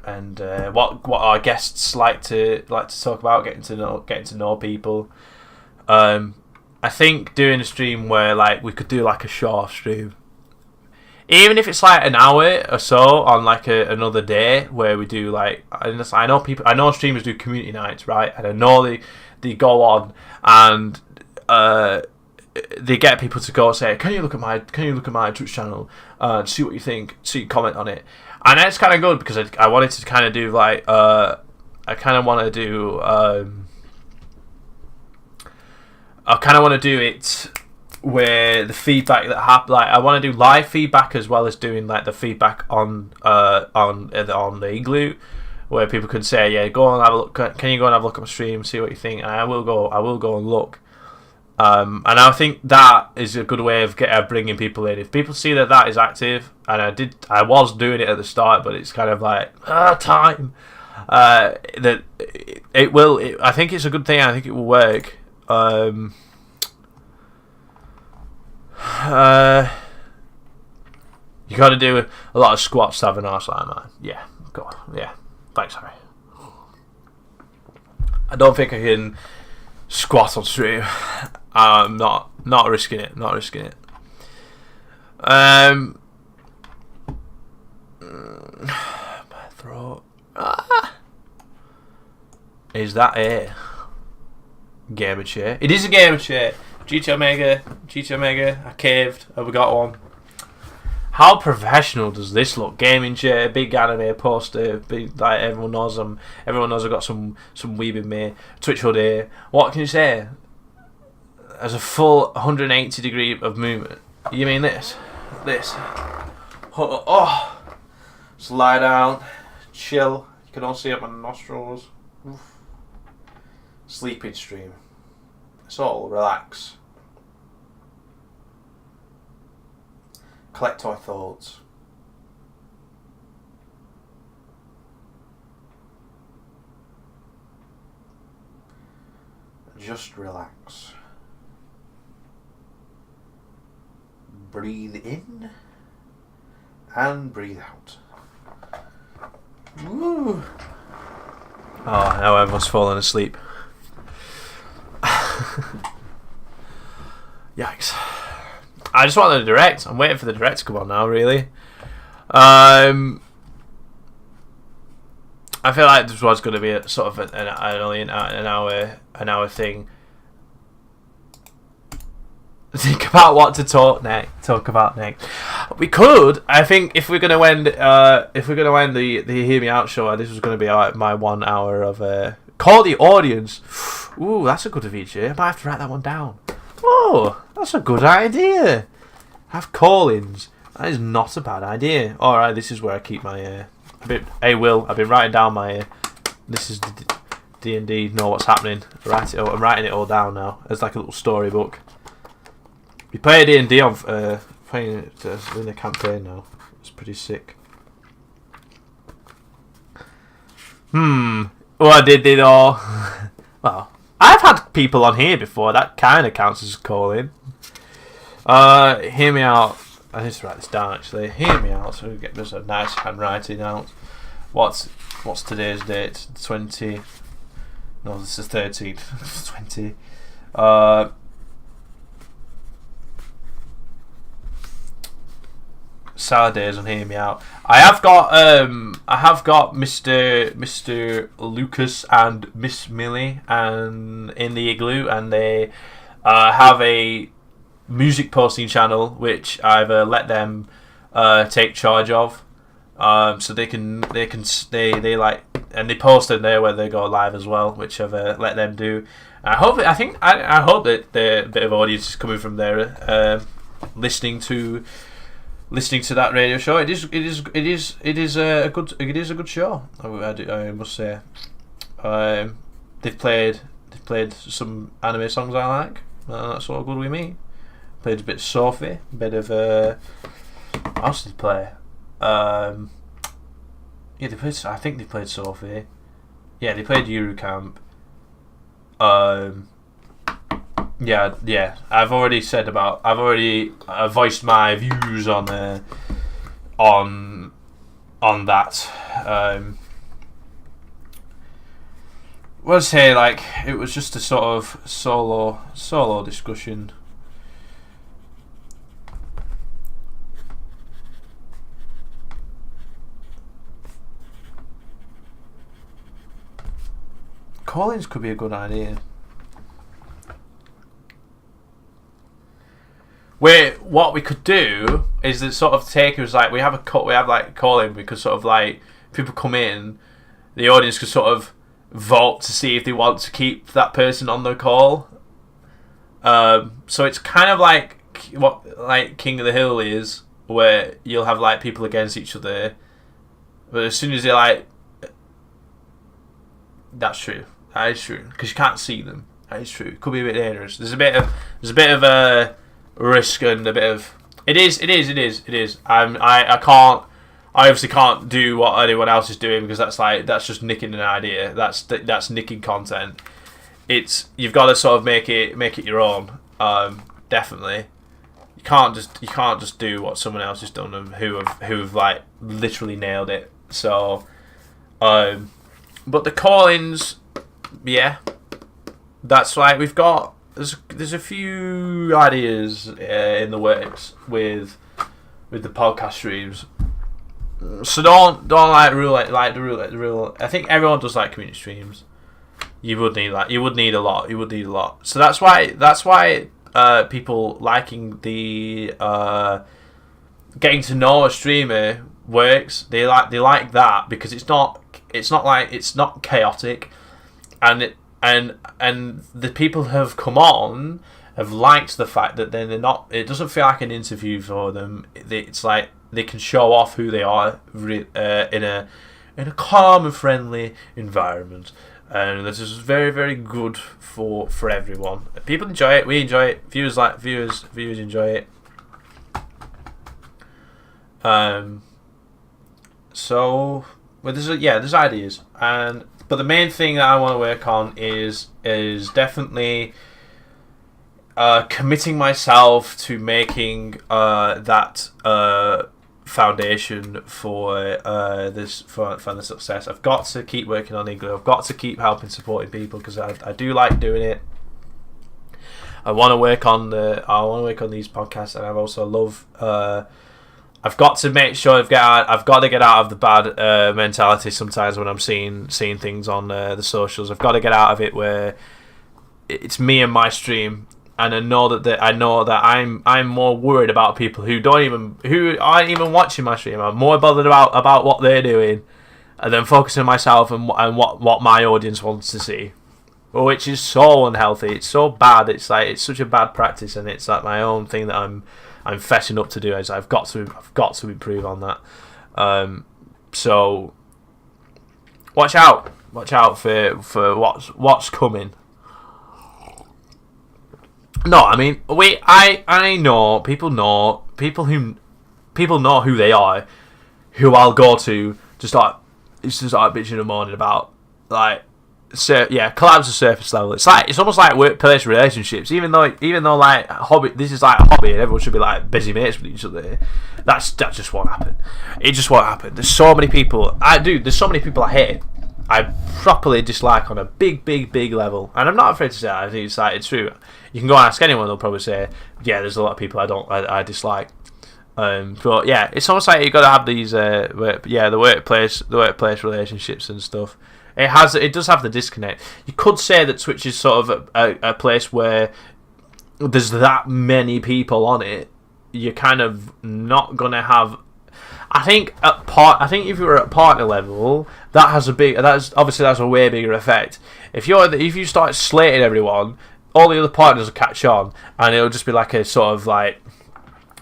and what our guests like to talk about, getting to know people. I think doing a stream where like we could do like a short stream, even if it's like an hour or so on like another day where we do like, I know streamers do community nights, right? And I know they go on and they get people to go say, can you look at my Twitch channel and see what you think, comment on it. And that's kind of good because I wanted to kind of do like I kind of want to do it where the feedback that happen, like I want to do live feedback as well as doing like the feedback on the Igloo, where people can say, yeah, go and have a look. Can you go and have a look at my stream, see what you think? And I will go and look. And I think that is a good way of bringing people in. If people see that is active, and I was doing it at the start, but it's kind of like time. That it will. I think it's a good thing. I think it will work. You got to do a lot of squats to have an arse like mine. Yeah, go on. Yeah, thanks, Harry. I don't think I can squat on stream. I'm not risking it. Not risking it. My throat. Is that a gamer chair? It is a gamer chair. GT Omega. I caved. We got one. How professional does this look? Gaming chair, big anime poster, big, like everyone knows I've got some weeb in me. Twitch hoodie. What can you say? There's a full 180 degree of movement. You mean this? Oh. Just lie down, chill. You can all see up my nostrils. Oof. Sleeping stream. It's all relax. Collect our thoughts. Just relax. Breathe in and breathe out. Woo. Oh, now everyone's fallen asleep. Yikes. I just want the direct. I'm waiting for the direct to come on now, really. I feel like this was going to be a sort of only an hour thing. Think about what to talk about next. We could, I think, if we're going to end the Hear Me Out show, this was going to be my 1 hour of call the audience. Ooh, that's a good feature. I might have to write that one down. Oh, that's a good idea. Have call-ins. That is not a bad idea. Alright, this is where I keep my... Hey, Will, I've been writing down my... this is D&D, know what's happening. I'm writing it all down now. It's like a little storybook. We play D&D on... playing it in the campaign now. It's pretty sick. What did they all? Well, I've had people on here before. That kind of counts as calling. Hear me out. I need to write this down actually. Hear me out. So we get just a nice handwriting out. What's today's date? 20. No, this is 13th. 20. Saturdays on Hear Me Out. I have got Mr. Lucas and Miss Millie and in the Igloo, and they have a music posting channel which I've let them take charge of. So they like, and they post in there where they go live as well, which I've let them do. I hope that the bit of audience is coming from there, listening to that radio show. It is a good show. I must say. They've played some anime songs I like. That's all good with me. Played a bit of Sophie, a bit of what else did they play? Yeah, they played. I think they played Sophie. Yeah, they played Eurocamp. Yeah. I've already voiced my views on that. we'll say like it was just a sort of solo discussion. Call-ins could be a good idea. What we could do is that sort of take us like we have like call-in. We could sort of like people come in, the audience could sort of vote to see if they want to keep that person on the call. So it's kind of like what like King of the Hill is, where you'll have like people against each other, but as soon as they like, that's true. That is true because you can't see them. That is true. It could be a bit dangerous. There's a bit of a risk and a bit of it is. I obviously can't do what anyone else is doing because that's just nicking an idea. That's nicking content. You've got to sort of make it your own. Definitely, you can't just do what someone else has done and who've like literally nailed it. So, but the call-ins, yeah, that's like we've got. There's a few ideas in the works with the podcast streams. So don't like rule. I think everyone does like community streams. You would need a lot. So that's why people liking the getting to know a streamer works. They like that because it's not chaotic, and the people who have come on have liked the fact that then they're not. It doesn't feel like an interview for them. It's like they can show off who they are in a calm and friendly environment, and this is very, very good for everyone. People enjoy it. We enjoy it. Viewers enjoy it. So, well, there's ideas, but the main thing that I want to work on is definitely committing myself to making that foundation for this for the success. I've got to keep working on Igloo. I've got to keep helping supporting people because I do like doing it. I want to work on these podcasts, and I also love. I've got to make sure I've got to get out of the bad mentality sometimes when I'm seeing things on the socials. I've got to get out of it where it's me and my stream, and I know that I'm more worried about people who aren't even watching my stream. I'm more bothered about what they're doing, and then focusing on myself and what my audience wants to see, which is so unhealthy. It's so bad. It's like it's such a bad practice, and it's like my own thing that I'm fessing up to do. Is I've got to improve on that. So watch out for what's coming. No, I mean I know people know who they are, who I'll go to just like bitching and moaning about like. So yeah, collabs are surface level. It's almost like workplace relationships. Even though like hobby, this is like a hobby, and everyone should be like busy mates with each other. That just won't happen. It just won't happen. There's so many people. There's so many people I hate. I properly dislike on a big level, and I'm not afraid to say that. I think it's true. You can go and ask anyone; they'll probably say, "Yeah, there's a lot of people I dislike." But yeah, it's almost like you got to have these the workplace relationships and stuff. It does have the disconnect. You could say that Twitch is sort of a place where there's that many people on it. You're kind of not gonna have. I think if you're at partner level, that's a way bigger effect. If you start slating everyone, all the other partners will catch on, and it'll just be like a sort of like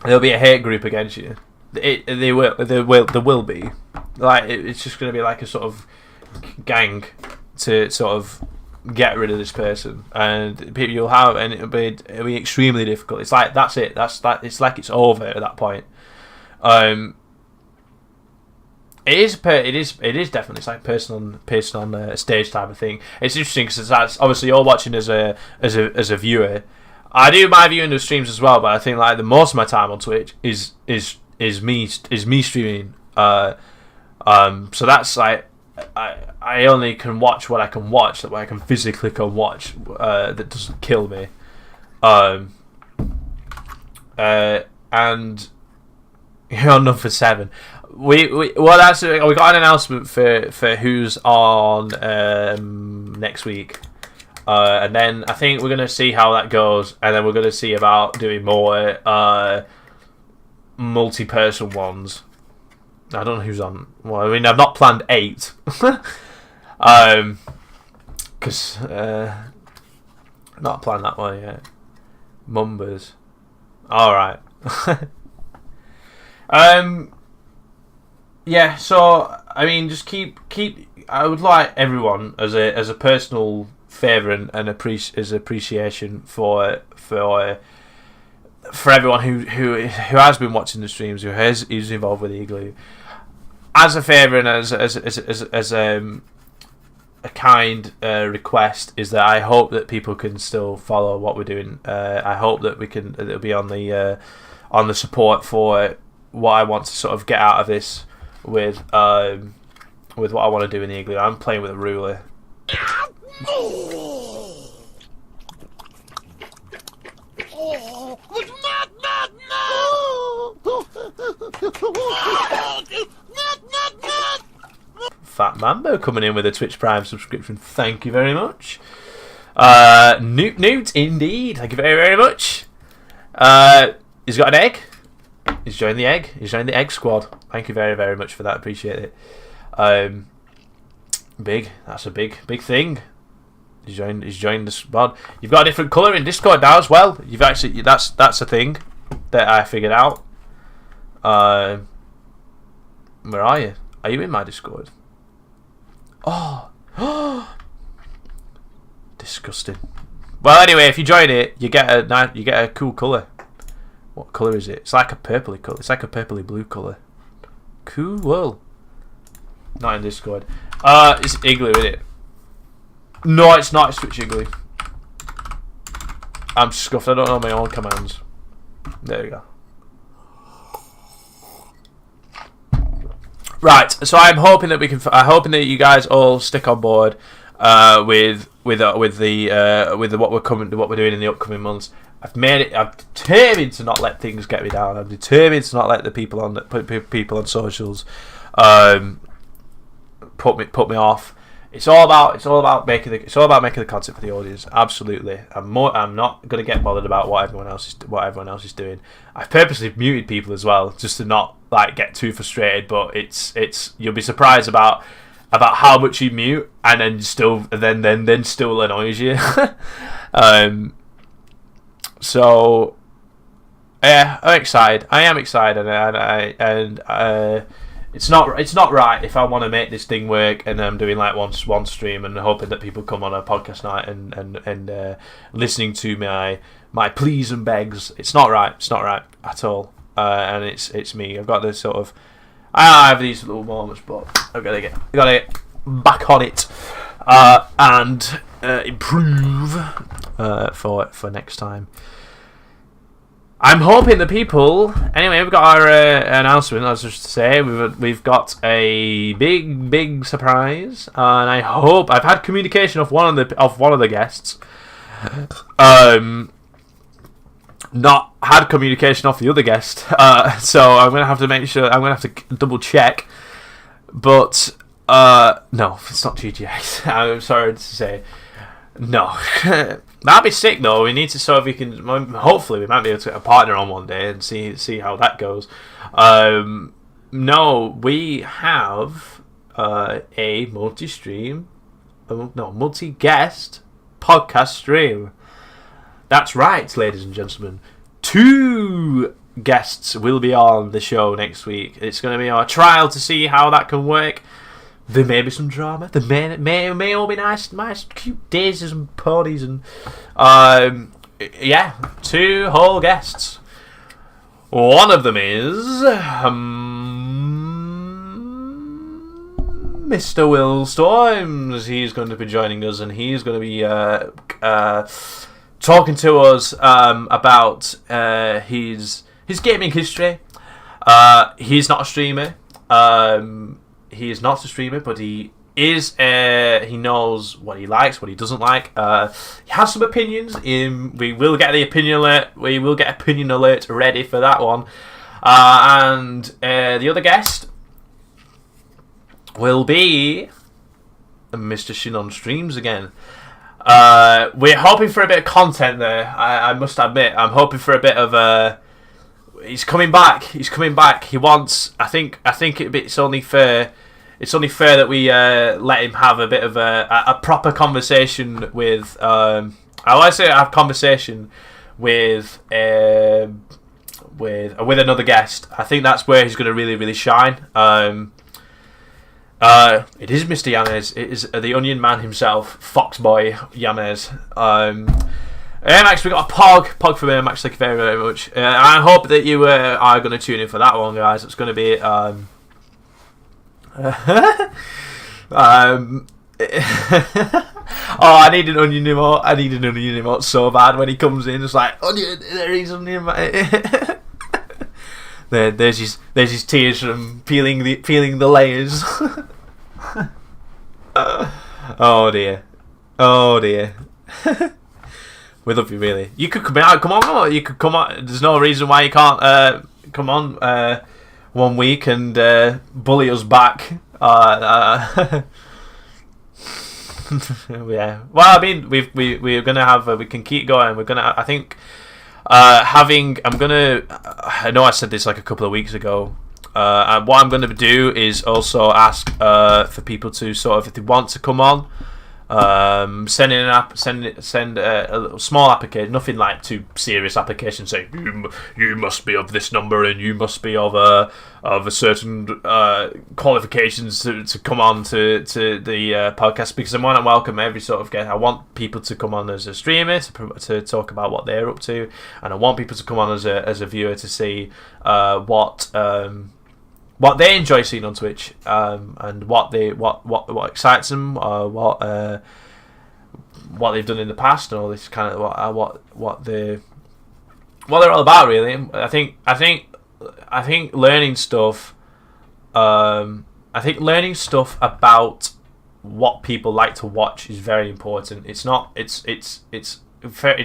there'll be a hate group against you. There will be like it's just gonna be like a sort of gang to sort of get rid of this person, and people you'll have, and it'll be extremely difficult. It's like that's it. It's like it's over at that point. It is definitely it's like person on stage type of thing. It's interesting because that's obviously you're watching as a viewer. I do my viewing of streams as well, but I think like the most of my time on Twitch is me streaming. So that's like I only can watch what I can watch, that I can physically watch, that doesn't kill me. And you're on number 7. We got an announcement for who's on next week, and then I think we're gonna see how that goes, and then we're gonna see about doing more multi-person ones. I don't know who's on. Well, I mean, I've not planned 8, because not planned that one yet. Mumbers, all right. Yeah, so I mean, just keep. I would like everyone as a personal favour and appreciation for everyone who has been watching the streams, who's involved with Igloo, as a favour and as a kind request, is that I hope that people can still follow what we're doing. I hope that it'll be on the support for what I want to sort of get out of this with what I want to do in the Igloo. I'm playing with a ruler. Fat Mambo coming in with a Twitch Prime subscription. Thank you very much. Newt, indeed. Thank you very, very much. He's got an egg. He's joined the egg. He's joined the egg squad. Thank you very, very much for that. Appreciate it. Big. That's a big thing. He's joined the squad. You've got a different colour in Discord now as well. You've actually that's a thing that I figured out. Where are you? Are you in my Discord? Oh, disgusting. Well, anyway, if you join it, you get a cool colour. What colour is it? It's like a purpley colour. It's like a purpley blue colour. Cool. Not in Discord. It's Igloo, isn't it? No, it's not. It's Twitch Igloo. I'm scuffed. I don't know my own commands. There we go. Right. So I'm hoping that I'm hoping that you guys all stick on board with what we're doing in the upcoming months. I'm determined to not let things get me down. I'm determined to not let the people on socials put me off. It's all about making the content for the audience. Absolutely. I'm not gonna get bothered about what everyone else is doing. I've purposely muted people as well, just to not get too frustrated. But it's you'll be surprised about how much you mute and then still annoys you. So yeah, I'm excited. I am excited, and it's not right if I want to make this thing work and I'm doing one stream and hoping that people come on a podcast night and listening to my pleas and begs. It's not right. It's not right at all. And it's me. I've got this sort of. I have these little moments, but I've got to get back on it and improve for next time. I'm hoping the people. Anyway, we've got our announcement. I was just to say we've got a big surprise, and I hope I've had communication of one of the guests. Not had communication off the other guest. So I'm gonna have to make sure. I'm gonna have to double check. But no, it's not GGX. I'm sorry to say. No. That'd be sick though. We need to we can. Hopefully, we might be able to get a partner on one day and see how that goes. No, we have a multi-guest podcast stream. That's right, ladies and gentlemen. 2 guests will be on the show next week. It's going to be our trial to see how that can work. There may be some drama. There may all be nice, cute daisies and ponies and yeah, 2 whole guests. One of them is Mr. Will Storms. He's going to be joining us, and he's going to be talking to us about his gaming history. He's not a streamer. He is not a streamer, but he he knows what he likes, what he doesn't like. He has some opinions. We will get the opinion alert. We will get opinion alert ready for that one. And the other guest will be Mr. Shinon Streams again. We're hoping for a bit of content there. I must admit, I'm hoping for a bit of. He's coming back. He wants. I think it's only fair. It's only fair that we let him have a bit of a proper conversation with. I want to say have conversation with another guest. I think that's where he's going to really shine. It is Mr. Yanez. It is the Onion Man himself, Foxboy Yanez. Max, we got a pog from Max. Thank you very much. I hope that you are going to tune in for that one, guys. It's going to be oh, I need an onion emote. So bad when he comes in. It's like onion. There he's onion. There's his tears from peeling the layers. Oh dear. We love you, really. You could come out. Come on. You could come out. There's no reason why you can't come on 1 week and bully us back. Yeah. Well, I mean, we're gonna have. We can keep going. We're gonna. I think. I know I said this like a couple of weeks ago. And what I'm going to do is also ask for people to sort of, if they want to come on, send a little small application, nothing like too serious application. Say you must be of this number and you must be of a certain qualifications to come on to the podcast, because I want to welcome every sort of guest. I want people to come on as a streamer to talk about what they're up to, and I want people to come on as a viewer to see what they enjoy seeing on Twitch, and what excites them, what they've done in the past, and all this kind of what they're all about, really. I think learning stuff. I think learning stuff about what people like to watch is very important. It's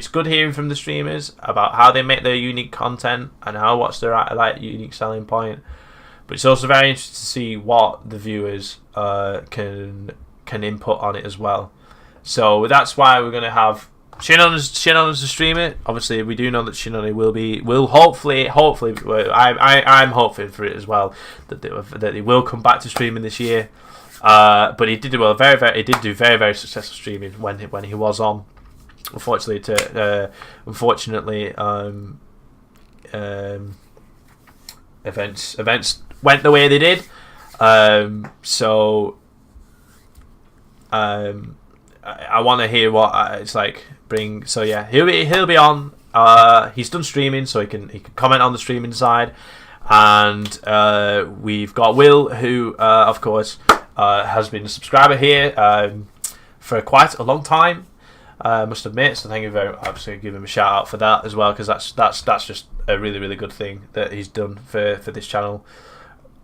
good hearing from the streamers about how they make their unique content and what's their unique selling point. But it's also very interesting to see what the viewers can input on it as well. So that's why we're going to have Shinon as the streamer. Obviously, we do know that Shinon will hopefully I'm hoping for it as well that he will come back to streaming this year. But he did do very successful streaming when he was on. Unfortunately, events went the way they did. I want to hear what it's like. So yeah, he'll be on. He's done streaming, so he can comment on the streaming side. And we've got Will, who of course has been a subscriber here for quite a long time. I must admit, so thank you very much. I'm just going to give him a shout out for that as well, because that's just a really good thing that he's done for this channel.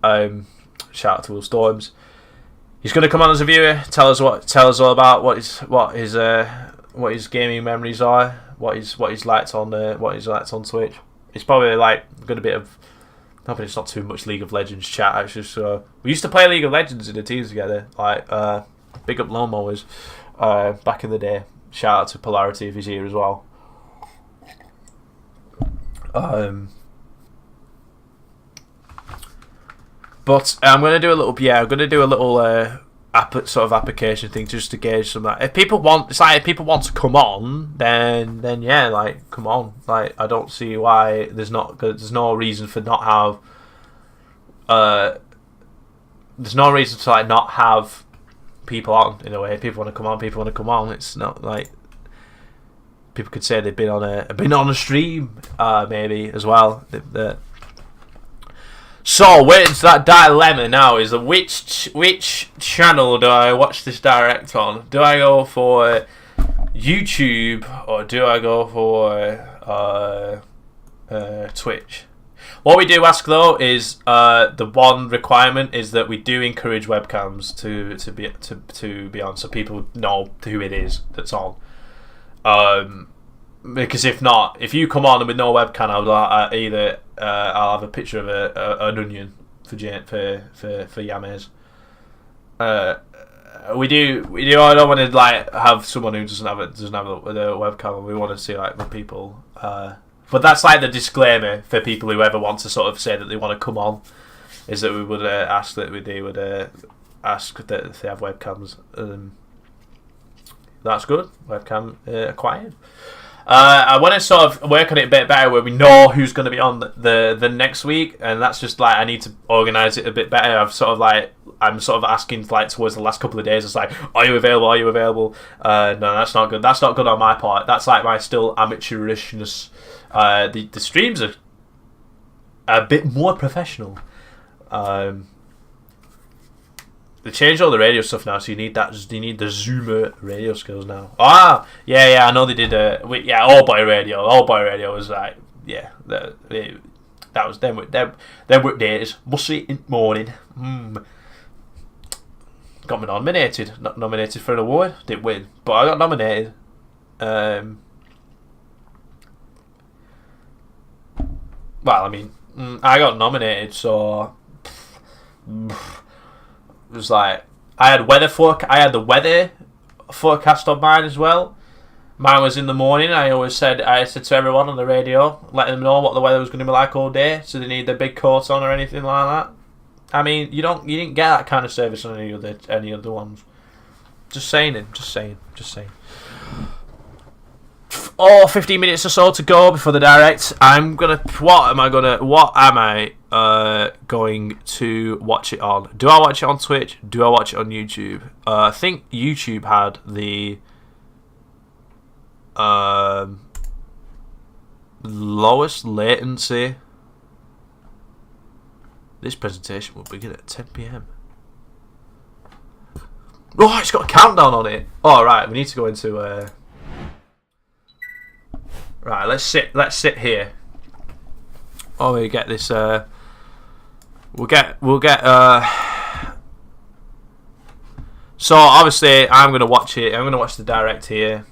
Shout out to Will Storms. He's going to come on as a viewer, tell us all about what his gaming memories are, what he's liked on Twitch. It's probably like got a bit of, hoping it's not too much League of Legends chat actually. So we used to play League of Legends in the teams together, like big up Lawn Mowers back in the day. Shout out to Polarity if he's here as well. But I'm going to do a little sort of application thing just to gauge some of that. If people want to come on, then yeah, like come on. Like I don't see why there's no reason for not have. There's no reason to like not have people on. In a way, people want to come on. It's not like people could say they've been on a stream, maybe as well. So waiting to that dilemma now is which channel do I watch this direct on? Do I go for YouTube or do I go for Twitch? What we do ask though is the one requirement is that we do encourage webcams to be on, so people know who it is that's on. Because if not, if you come on with no webcam, I'll have a picture of an onion for Yames. We do. I don't want to like have someone who doesn't have a webcam, and we want to see like the people. But that's like the disclaimer for people who ever want to sort of say that they want to come on, is that we would ask that they would ask that if they have webcams. That's good. Webcam acquired. I want to sort of work on it a bit better, where we know who's going to be on the next week, and that's just like I need to organise it a bit better. I'm sort of asking like towards the last couple of days. It's like, are you available? Are you available? No, that's not good. That's not good on my part. That's like my still amateurishness. The streams are a bit more professional. They changed all the radio stuff now, so you need the Zoomer radio skills now. Yeah, I know they did. All boy radio. All boy radio was like, yeah, that was them work days. Musty in the morning. Got me nominated. Not nominated for an award. Didn't win, but I got nominated. Well, I mean, I got nominated, so. It was like I had the weather forecast on mine as well. Mine was in the morning. I said to everyone on the radio, let them know what the weather was going to be like all day, so they need their big coats on or anything like that. I mean, you didn't get that kind of service on any other ones. Just saying. 15 minutes or so to go before the direct. What am I going to watch it on? Do I watch it on Twitch? Do I watch it on YouTube? I think YouTube had the lowest latency. This presentation will begin at 10 PM. Oh, it's got a countdown on it. All right, we need to go into. Right, let's sit here. Oh, we get this. We'll get. So obviously, I'm gonna watch it. I'm gonna watch the direct here.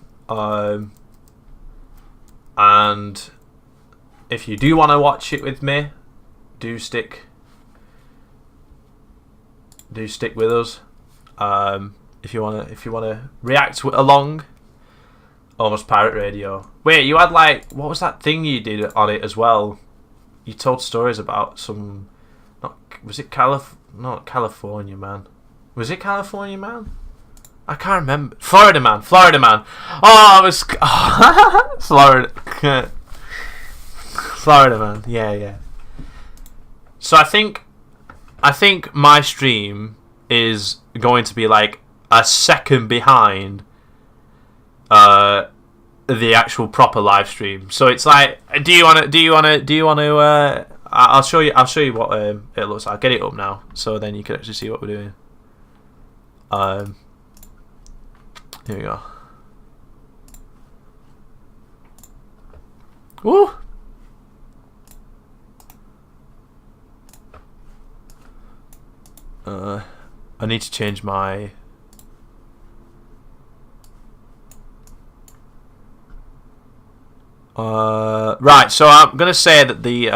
And if you do want to watch it with me, do stick with us. If you wanna react along. Almost Pirate Radio. Wait, you had like, what was that thing you did on it as well? You told stories about some, was it not California Man? Was it California Man? I can't remember. Florida Man. Oh, it was Florida. Florida Man. Yeah. So I think my stream is going to be like a second behind the actual proper live stream. So it's like, do you want to I'll show you what it looks like. I'll get it up now, so then you can actually see what we're doing. Here we go. Woo! I need to change my right, so I'm gonna say that the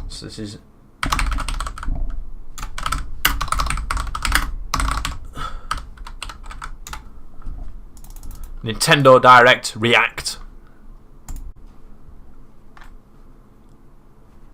so this is Nintendo Direct React.